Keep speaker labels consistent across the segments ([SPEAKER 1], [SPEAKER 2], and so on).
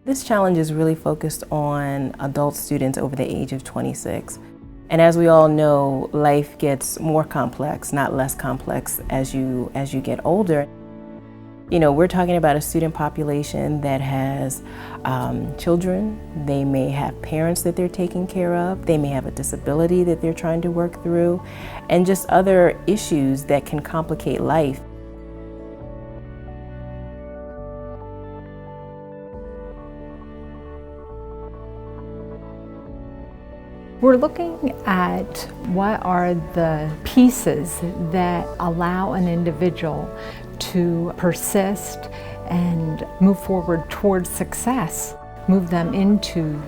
[SPEAKER 1] This challenge is really focused on adult students over the age of 26. And as we all know, life gets more complex, not less complex as you get older. You know, we're talking about a student population that has children. They may have parents that they're taking care of. They may have a disability that they're trying to work through, and just other issues that can complicate life.
[SPEAKER 2] We're looking at what are the pieces that allow an individual to persist and move forward towards success, move them into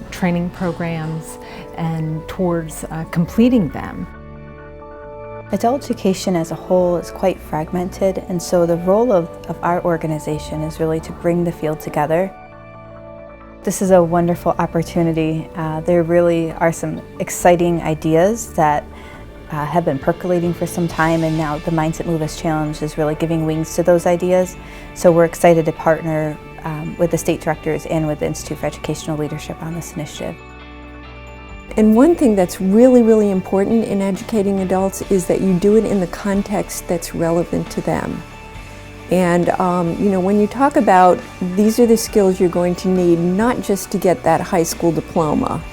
[SPEAKER 2] training programs and towards completing them.
[SPEAKER 3] Adult education as a whole is quite fragmented, and so the role of our organization is really to bring the field together. This is a wonderful opportunity. There really are some exciting ideas that have been percolating for some time, and now the Mindset Move Us Challenge is really giving wings to those ideas. So we're excited to partner with the state directors and with the Institute for Educational Leadership on this initiative.
[SPEAKER 4] And one thing that's really, really important in educating adults is that you do it in the context that's relevant to them. And you know, when you talk about these are the skills you're going to need, not just to get that high school diploma,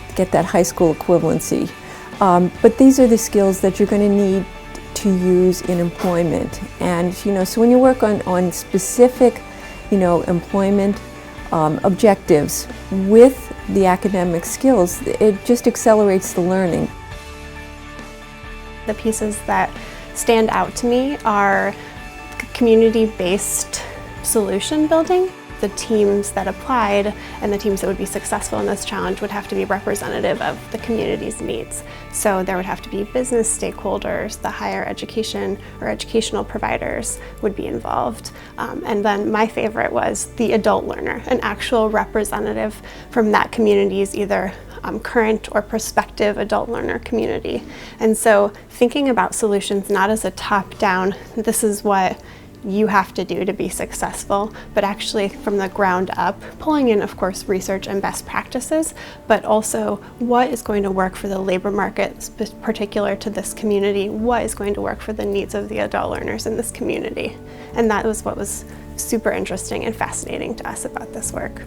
[SPEAKER 4] to get that high school equivalency, but these are the skills that you're going to need to use in employment. And you know, so when you work on specific, you know, employment objectives with the academic skills, it just accelerates the learning.
[SPEAKER 5] The pieces that stand out to me are community-based solution building. The teams that applied and the teams that would be successful in this challenge would have to be representative of the community's needs. So there would have to be business stakeholders, the higher education or educational providers would be involved. And then my favorite was the adult learner, an actual representative from that community's either current or prospective adult learner community. And so thinking about solutions not as a top-down, this is what you have to do to be successful, but actually from the ground up, pulling in, of course, research and best practices, but also what is going to work for the labor market particular to this community, what is going to work for the needs of the adult learners in this community. And that was what was super interesting and fascinating to us about this work.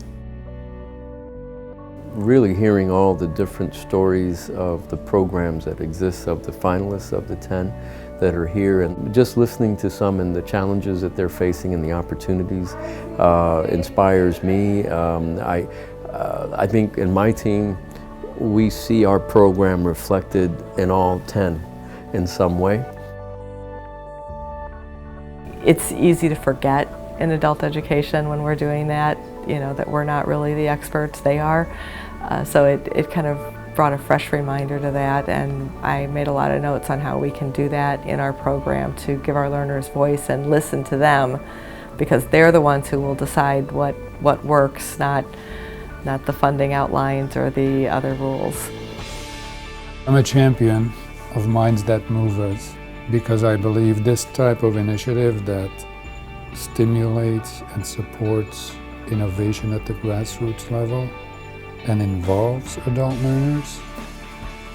[SPEAKER 6] Really hearing all the different stories of the programs that exist, of the finalists of the 10 that are here, and just listening to some and the challenges that they're facing and the opportunities inspires me. I think in my team, we see our program reflected in all 10 in some way.
[SPEAKER 7] It's easy to forget in adult education when we're doing that, you know, that we're not really the experts, they are. So it kind of brought a fresh reminder to that, and I made a lot of notes on how we can do that in our program to give our learners voice and listen to them, because they're the ones who will decide what works, not the funding outlines or the other rules.
[SPEAKER 8] I'm a champion of Minds That Move Us because I believe this type of initiative that stimulates and supports innovation at the grassroots level and involves adult learners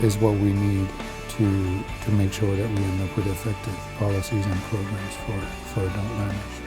[SPEAKER 8] is what we need to make sure that we end up with effective policies and programs for adult learners.